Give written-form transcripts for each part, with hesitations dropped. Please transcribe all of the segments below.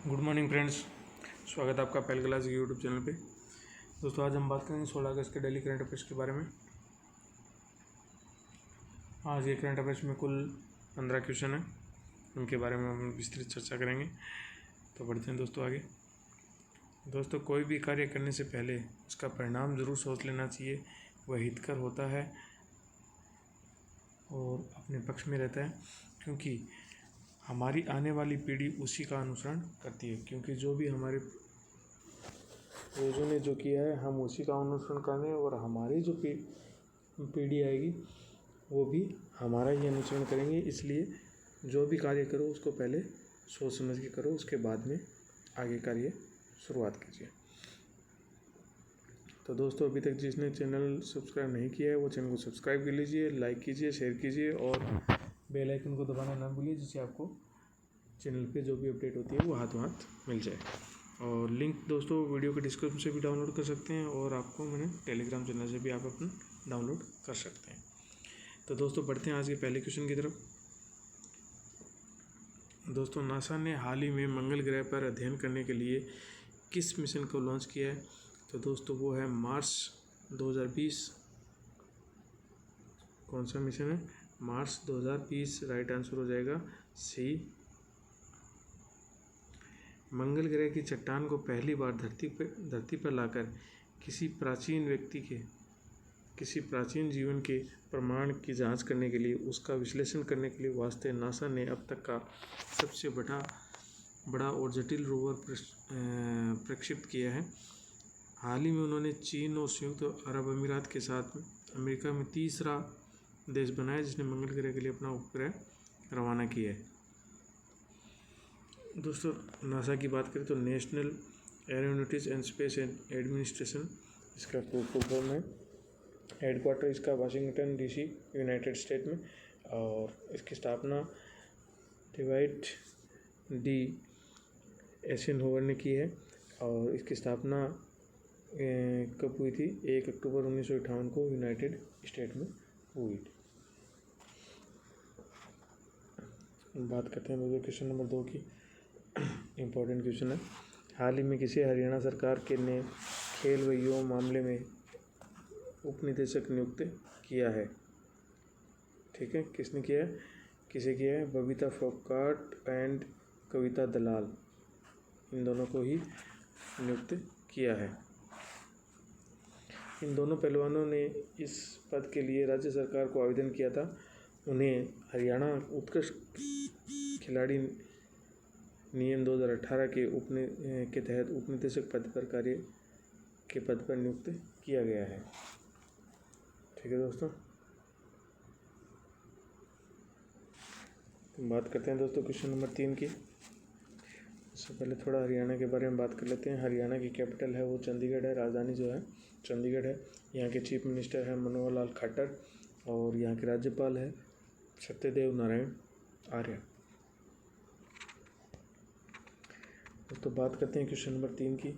Good morning friends, स्वागत है आपका पहल क्लास के यूट्यूब चैनल पे। दोस्तों आज हम बात करेंगे 16 अगस्त के डेली करंट अफेयर्स के बारे में। आज ये करंट अफेयर्स में कुल 15 क्वेश्चन हैं, उनके बारे में हम विस्तृत चर्चा करेंगे। तो बढ़ते हैं दोस्तों आगे। दोस्तों कोई भी कार्य करने से पहले उसका परिणाम ज़रूर सोच लेना चाहिए। वह हितकर होता है और अपने पक्ष में रहता है, क्योंकि हमारी आने वाली पीढ़ी उसी का अनुसरण करती है। क्योंकि जो भी हमारे पूर्वजों ने जो किया है हम उसी का अनुसरण करें, और हमारी जो पीढ़ी आएगी वो भी हमारा ही अनुसरण करेंगे। इसलिए जो भी कार्य करो उसको पहले सोच समझ के करो, उसके बाद में आगे कार्य शुरुआत कीजिए। तो दोस्तों अभी तक जिसने चैनल सब्सक्राइब नहीं किया है वो चैनल को सब्सक्राइब कर लीजिए, लाइक कीजिए, शेयर कीजिए और बेल आइकन को दबाना ना भूलिए, जिससे आपको चैनल पे जो भी अपडेट होती है वो हाथों हाथ मिल जाए। और लिंक दोस्तों वीडियो के डिस्क्रिप्शन से भी डाउनलोड कर सकते हैं, और आपको मैंने टेलीग्राम चैनल से भी आप अपना डाउनलोड कर सकते हैं। तो दोस्तों बढ़ते हैं आज के पहले क्वेश्चन की तरफ। दोस्तों नासा ने हाल ही में मंगल ग्रह पर अध्ययन करने के लिए किस मिशन को लॉन्च किया है? तो दोस्तों वो है मार्स 2020। कौन सा मिशन है? मार्स 2020 राइट आंसर हो जाएगा सी। मंगल ग्रह की चट्टान को पहली बार धरती पर लाकर किसी प्राचीन जीवन के प्रमाण की जांच करने के लिए, उसका विश्लेषण करने के लिए वास्ते नासा ने अब तक का सबसे बड़ा और जटिल रोवर प्रक्षेपित किया है। हाल ही में उन्होंने चीन और संयुक्त अरब अमीरात के साथ अमेरिका में तीसरा देश बनाया जिसने मंगल ग्रह के लिए अपना उपग्रह रवाना किया है। दोस्तों नासा की बात करें तो national aeronautics and space administration इसका फुल फॉर्म है। हेडक्वार्टर इसका वाशिंगटन डीसी यूनाइटेड स्टेट में, और इसकी स्थापना डिवाइड डी एइज़नहोवर ने की है। और इसकी स्थापना कब हुई थी? 1 अक्टूबर 1958 को यूनाइटेड स्टेट में हुई थी। बात करते हैं दोस्तों क्वेश्चन नंबर 2 की। इम्पोर्टेंट क्वेश्चन है। हाल ही में किसे हरियाणा सरकार के ने खेल व युवा मामले में उपनिदेशक नियुक्त किया है? ठीक है, किसने किया है? किसे किया है? बबीता फोगाट एंड कविता दलाल, इन दोनों को ही नियुक्त किया है। इन दोनों पहलवानों ने इस पद के लिए राज्य सरकार को आवेदन किया था। उन्हें हरियाणा उत्कृष्ट खिलाड़ी नियम 2018 के तहत उपनिदेशक पद पर नियुक्त किया गया है। ठीक है दोस्तों, बात करते हैं दोस्तों क्वेश्चन नंबर 3 की। उससे पहले थोड़ा हरियाणा के बारे में बात कर लेते हैं। हरियाणा की कैपिटल है वो चंडीगढ़ है, राजधानी जो है चंडीगढ़ है। यहाँ के चीफ मिनिस्टर है मनोहर लाल खट्टर, और यहाँ के राज्यपाल है सत्यदेव नारायण आर्य। तो बात करते हैं क्वेश्चन नंबर 3 की।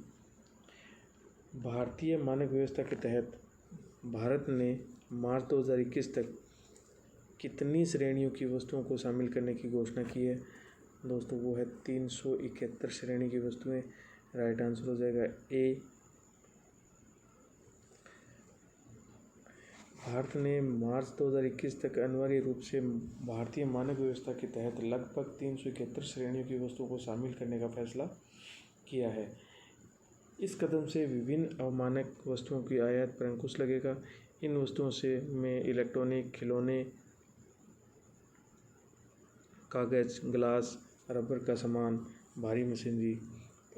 भारतीय मानक व्यवस्था के तहत भारत ने मार्च 2021 तक कितनी श्रेणियों की वस्तुओं को शामिल करने की घोषणा की है? दोस्तों वो है 371 श्रेणी की वस्तुएं। राइट आंसर हो जाएगा ए। भारत ने मार्च 2021 तक अनिवार्य रूप से भारतीय मानक व्यवस्था के तहत लगभग 371 श्रेणियों की वस्तुओं को शामिल करने का फैसला किया है। इस कदम से विभिन्न अमानक वस्तुओं की आयात पर अंकुश लगेगा। इन वस्तुओं में इलेक्ट्रॉनिक, खिलौने, कागज़, ग्लास, रबर का सामान, भारी मशीनरी,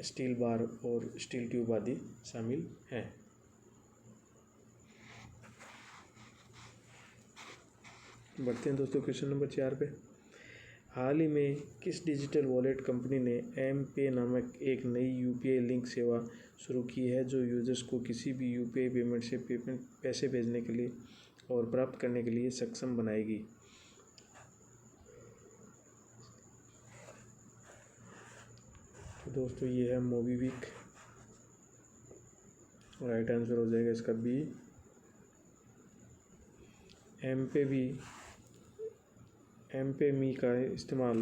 स्टील बार और स्टील ट्यूब आदि शामिल हैं। बढ़ते हैं दोस्तों क्वेश्चन नंबर 4 पे। हाल ही में किस डिजिटल वॉलेट कंपनी ने एम-पे नामक एक नई यूपीआई लिंक सेवा शुरू की है, जो यूजर्स को किसी भी यूपीआई पेमेंट से पैसे भेजने के लिए और प्राप्त करने के लिए सक्षम बनाएगी? तो दोस्तों ये है मोबीक्विक। राइट आंसर हो जाएगा इसका बी। एम पे मी का इस्तेमाल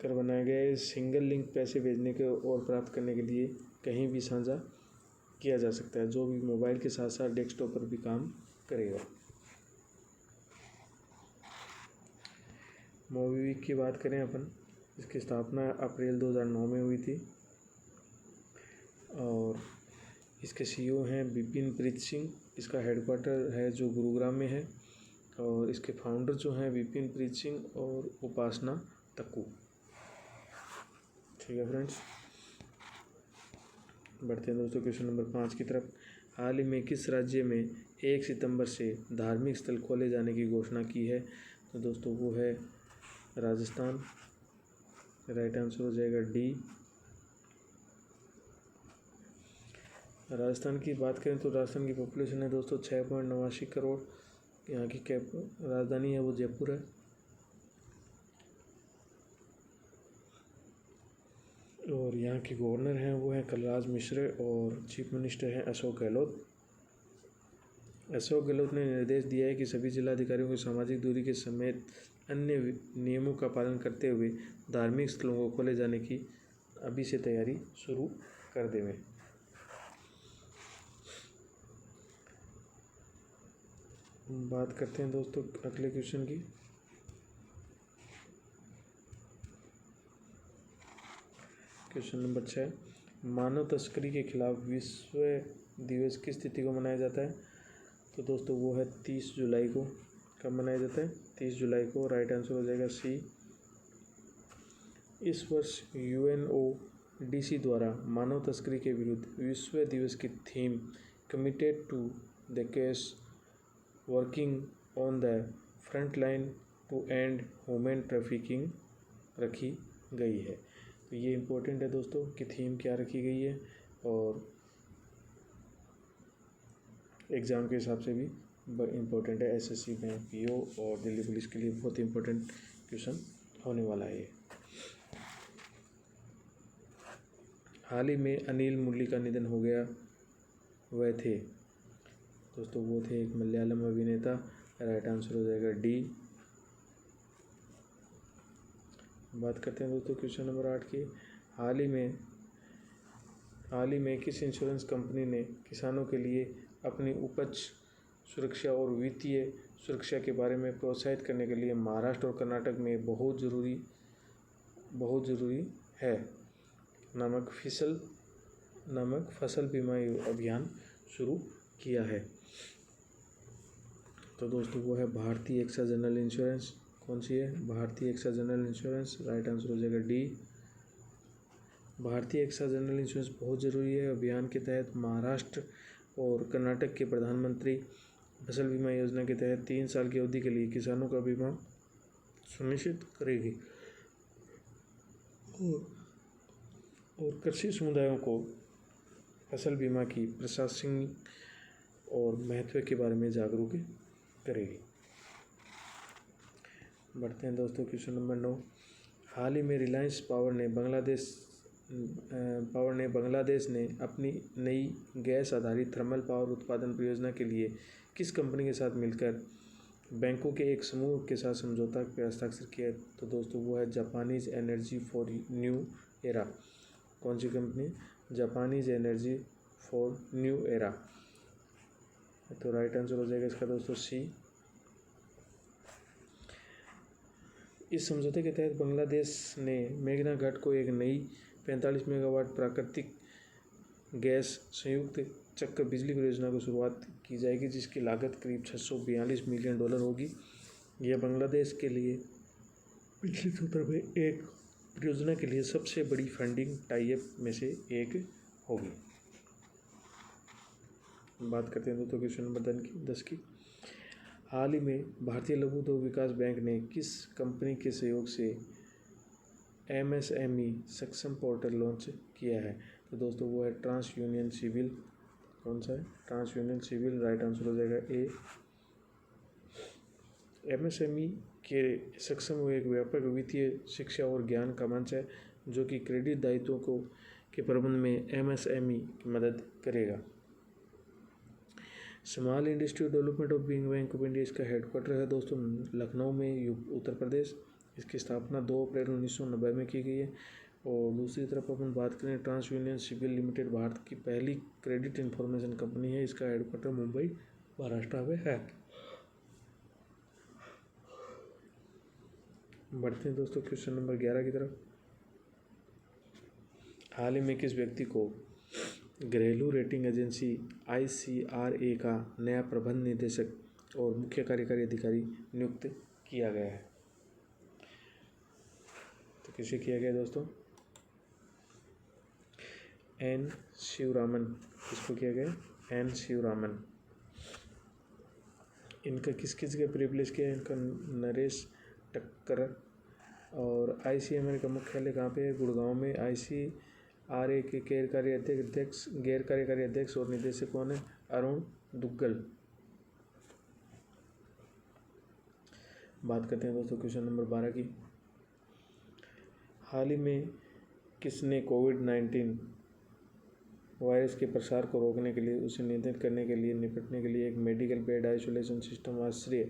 कर बनाया गया है। सिंगल लिंक पैसे भेजने के और प्राप्त करने के लिए कहीं भी साझा किया जा सकता है, जो भी मोबाइल के साथ साथ डेस्कटॉप पर भी काम करेगा। मोबीक्विक की बात करें अपन, इसकी स्थापना अप्रैल 2009 में हुई थी और इसके सीईओ हैं विपिन प्रीत सिंह। इसका हेडक्वार्टर है जो गुरुग्राम में है और इसके फाउंडर जो हैं विपिन प्रीत सिंह और उपासना तक्कू। ठीक है फ्रेंड्स, बढ़ते हैं दोस्तों क्वेश्चन नंबर 5 की तरफ। हाल ही में किस राज्य में 1 सितंबर से धार्मिक स्थल खोले जाने की घोषणा की है? तो दोस्तों वो है राजस्थान। राइट आंसर हो जाएगा डी। राजस्थान की बात करें तो राजस्थान की पॉपुलेशन है दोस्तों 6.89 करोड़। यहाँ की राजधानी है वो जयपुर है। और यहाँ के गवर्नर हैं वो हैं कलराज मिश्र और चीफ मिनिस्टर हैं अशोक गहलोत। अशोक गहलोत ने निर्देश दिया है कि सभी जिलाधिकारियों को सामाजिक दूरी के समेत अन्य नियमों का पालन करते हुए धार्मिक स्थलों को खोले जाने की अभी से तैयारी शुरू कर देवें। बात करते हैं दोस्तों अगले क्वेश्चन की। क्वेश्चन नंबर 6, मानव तस्करी के खिलाफ विश्व दिवस किस तिथि को मनाया जाता है? तो दोस्तों वो है 30 जुलाई को। कब मनाया जाता है? 30 जुलाई को। राइट आंसर हो जाएगा सी। इस वर्ष UNODC द्वारा मानव तस्करी के विरुद्ध विश्व दिवस की theme committed to the case working on the front line to end human trafficking रखी गई है। तो ये इम्पोर्टेंट है दोस्तों कि थीम क्या रखी गई है और एग्ज़ाम के हिसाब से भी इम्पोर्टेंट है। SSC बैंक PO और दिल्ली पुलिस के लिए बहुत इम्पोर्टेंट क्वेश्चन होने वाला है। हाल ही में अनिल मुरली का निधन हो गया, वह थे दोस्तों वो थे एक मलयालम अभिनेता। राइट आंसर हो जाएगा डी। बात करते हैं दोस्तों क्वेश्चन नंबर 8 की। हाल ही में किस इंश्योरेंस कंपनी ने किसानों के लिए अपनी उपज सुरक्षा और वित्तीय सुरक्षा के बारे में प्रोत्साहित करने के लिए महाराष्ट्र और कर्नाटक में बहुत ज़रूरी है नामक फसल बीमा अभियान शुरू किया है? तो दोस्तों वो है भारतीय एक्सा जनरल इंश्योरेंस। कौन सी है? भारतीय AXA general insurance. Right answer हो जाएगा डी। भारतीय एक्सा जनरल इंश्योरेंस बहुत ज़रूरी है। अभियान के तहत महाराष्ट्र और कर्नाटक के प्रधानमंत्री फसल बीमा योजना के तहत 3 साल की अवधि के लिए किसानों का बीमा सुनिश्चित करेगी और कृषि समुदायों को फसल बीमा की प्रशासनिक और महत्व के बारे में जागरूक करेगी। बढ़ते हैं दोस्तों क्वेश्चन नंबर 9। हाल ही में रिलायंस पावर ने बांग्लादेश ने अपनी नई गैस आधारित थर्मल पावर उत्पादन परियोजना के लिए किस कंपनी के साथ मिलकर बैंकों के एक समूह के साथ समझौता पर हस्ताक्षर किया? तो दोस्तों वो है Japanese energy for new era. कौन सी company? Japanese energy for new era. तो राइट आंसर हो जाएगा इसका दोस्तों सी। इस समझौते के तहत बांग्लादेश ने मेघना घाट को एक नई 45 मेगावाट प्राकृतिक गैस संयुक्त चक्र बिजली परियोजना की शुरुआत की जाएगी, जिसकी लागत करीब $642 मिलियन होगी। यह बांग्लादेश के लिए पिछले सत्र में एक परियोजना के लिए सबसे बड़ी फंडिंग टाई-अप में से एक होगी। बात करते हैं दोस्तों क्वेश्चन नंबर 10 की। हाल ही में भारतीय लघु उद्योग विकास बैंक ने किस कंपनी के सहयोग से MSME सक्षम पोर्टल लॉन्च किया है? तो दोस्तों वो है ट्रांस यूनियन सिविल। कौन सा है? Trans union CIBIL. Right answer हो जाएगा ए। MSME के सक्षम हुए एक व्यापक वित्तीय शिक्षा और ज्ञान का मंच है जो कि क्रेडिट दायित्वों के प्रबंधन में MSME की मदद करेगा। Small industry development of big bank of India इसका हेडक्वार्टर है दोस्तों लखनऊ में उत्तर प्रदेश। इसकी स्थापना 2 अप्रैल 1990 में की गई है। और दूसरी तरफ अपन बात करें trans union CIBIL limited Bharat की पहली क्रेडिट इंफॉर्मेशन कंपनी है। इसका हेडक्वार्टर मुंबई महाराष्ट्र में है। बढ़ते हैं दोस्तों क्वेश्चन नंबर 11 की तरफ। हाल ही में किस व्यक्ति को घरेलू रेटिंग एजेंसी ICRA का नया प्रबंध निदेशक और मुख्य कार्यकारी अधिकारी नियुक्त किया गया है? तो किसे किया गया दोस्तों? N शिवरामन। किसको किया गया? N शिवरामन। इनका किस किस जगह पर रिप्लेस किया है? इनका नरेश टक्कर। और ICMR का मुख्यालय कहाँ पे है? गुड़गांव में। ICRA के गैर कार्यकारी अध्यक्ष और निदेशक कौन है? अरुण दुग्गल। बात करते हैं दोस्तों क्वेश्चन नंबर 12 की। हाल ही में किसने कोविड-19 वायरस के प्रसार को रोकने के लिए, उसे नियंत्रित करने के लिए, निपटने के लिए एक मेडिकल बेड आइसोलेशन सिस्टम आश्रय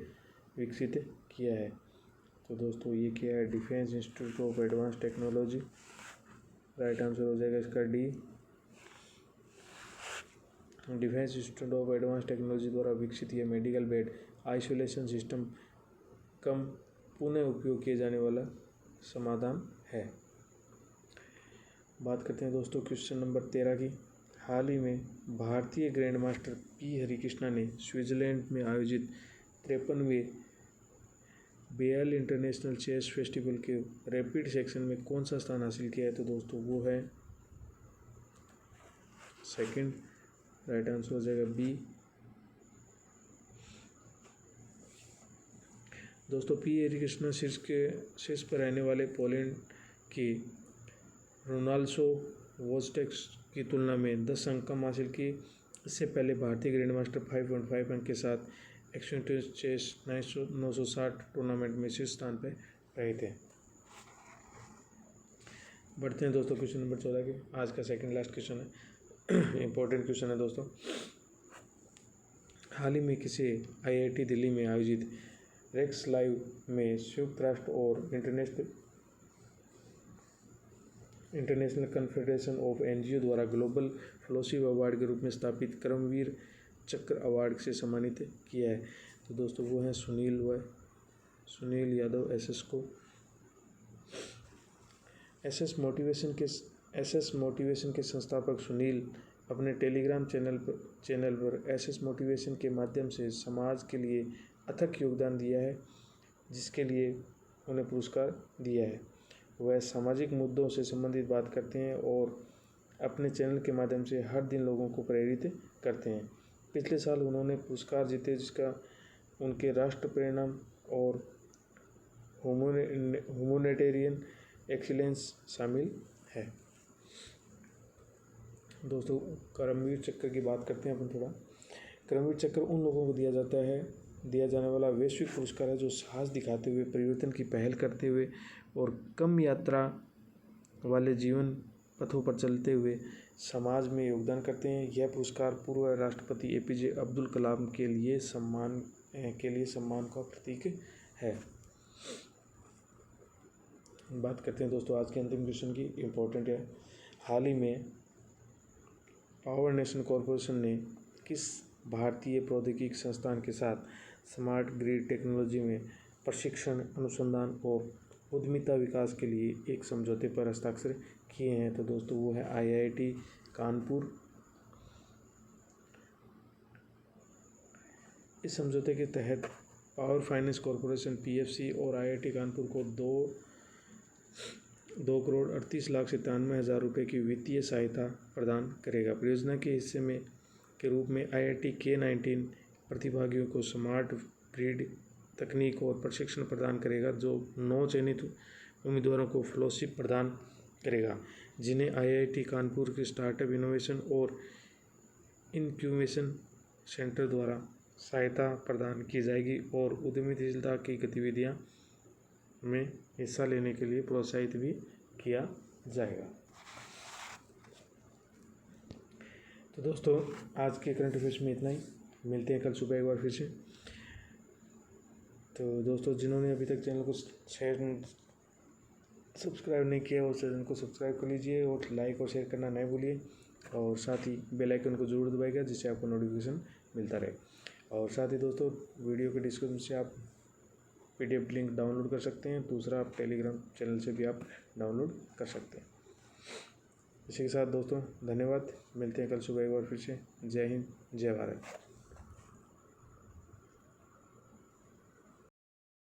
विकसित किया है? तो दोस्तों ये किया है defence institute of advance technology. Right answer हो जाएगा इसका D. Defence institute of advance technology द्वारा विकसित यह मेडिकल बेड आइसोलेशन सिस्टम कम पुनः उपयोग किए जाने वाला समाधान है। बात करते हैं दोस्तों क्वेश्चन नंबर 13 की। हाल ही में भारतीय ग्रैंड मास्टर P हरिकृष्णा ने स्विट्जरलैंड में आयोजित 53वें बेयल इंटरनेशनल चेस फेस्टिवल के रैपिड सेक्शन में कौन सा स्थान हासिल किया है? तो दोस्तों वो है सेकंड। राइट आंसर हो जाएगा बी। दोस्तों P हरिकृष्णा शीर्ष पर रहने वाले पोलैंड के रोनाल्डो वोजटेक्स की तुलना में 10 अंक कम हासिल किए। इससे पहले भारतीय ग्रैंड मास्टर 5.5 अंक के साथ एक्सटेंडेड चेस 960 टूर्नामेंट में शीर्ष स्थान पर रहे थे। बढ़ते हैं दोस्तों क्वेश्चन नंबर 14 के। आज का सेकंड लास्ट क्वेश्चन है, इंपॉर्टेंट क्वेश्चन है दोस्तों। हाल ही में किसी IIT दिल्ली में आयोजित रेक्स लाइव में संयुक्त राष्ट्र और इंटरनेशनल कन्फेडरेशन ऑफ NGO द्वारा ग्लोबल फेलोशिप अवार्ड के रूप में स्थापित कर्मवीर चक्र अवार्ड से सम्मानित किया है? तो दोस्तों वो हैं सुनील यादव SS को। SS मोटिवेशन के संस्थापक सुनील अपने टेलीग्राम चैनल पर SS मोटिवेशन के माध्यम से समाज के लिए अथक योगदान दिया है, जिसके लिए उन्हें पुरस्कार दिया है। वह सामाजिक मुद्दों से संबंधित बात करते हैं और अपने चैनल के माध्यम से हर दिन लोगों को प्रेरित करते हैं। पिछले साल उन्होंने पुरस्कार जीते, जिसका उनके राष्ट्र प्रेरणा और ह्यूमैनिटेरियन एक्सीलेंस शामिल है। दोस्तों कर्मवीर चक्र की बात करते हैं अपन थोड़ा। कर्मवीर चक्र उन लोगों को दिया जाने वाला वैश्विक पुरस्कार है जो साहस दिखाते हुए, परिवर्तन की पहल करते हुए और कम यात्रा वाले जीवन पथों पर चलते हुए समाज में योगदान करते हैं। यह पुरस्कार पूर्व राष्ट्रपति APJ अब्दुल कलाम के लिए सम्मान का प्रतीक है। बात करते हैं दोस्तों आज के अंतिम क्वेश्चन की, इम्पोर्टेंट है। हाल ही में पावर नेशन कॉरपोरेशन ने किस भारतीय प्रौद्योगिकी संस्थान के साथ स्मार्ट ग्रिड टेक्नोलॉजी में प्रशिक्षण, अनुसंधान और उद्यमिता विकास के लिए एक समझौते पर हस्ताक्षर किए हैं? तो दोस्तों वो है IIT कानपुर। इस समझौते के तहत पावर फाइनेंस कॉरपोरेशन PFC और IIT कानपुर को 2,38,97,000 रुपये की वित्तीय सहायता प्रदान करेगा। परियोजना के हिस्से के रूप में IIT K19 प्रतिभागियों को स्मार्ट ग्रिड तकनीक और प्रशिक्षण प्रदान करेगा, जो 9 चयनित उम्मीदवारों को फेलोशिप प्रदान करेगा, जिन्हें IIT कानपुर के स्टार्टअप इनोवेशन और इनक्यूबेशन सेंटर द्वारा सहायता प्रदान की जाएगी और उद्यमशीलता की गतिविधियां में हिस्सा लेने के लिए प्रोत्साहित भी किया जाएगा। तो दोस्तों आज के करंट अफेयर्स में इतना ही। मिलते हैं कल सुबह एक बार फिर से। तो दोस्तों जिन्होंने अभी तक चैनल को सब्सक्राइब नहीं किया वो चैनल को सब्सक्राइब कर लीजिए और लाइक और शेयर करना नहीं भूलिए और साथ ही बेल आइकन को जरूर दबाइएगा जिससे आपको नोटिफिकेशन मिलता रहे। और साथ ही दोस्तों वीडियो के डिस्क्रिप्शन से आप PDF लिंक डाउनलोड कर सकते हैं। दूसरा आप टेलीग्राम चैनल से भी आप डाउनलोड कर सकते हैं। इसी के साथ दोस्तों धन्यवाद, मिलते हैं कल सुबह एक बार फिर से। जय हिंद, जय भारत।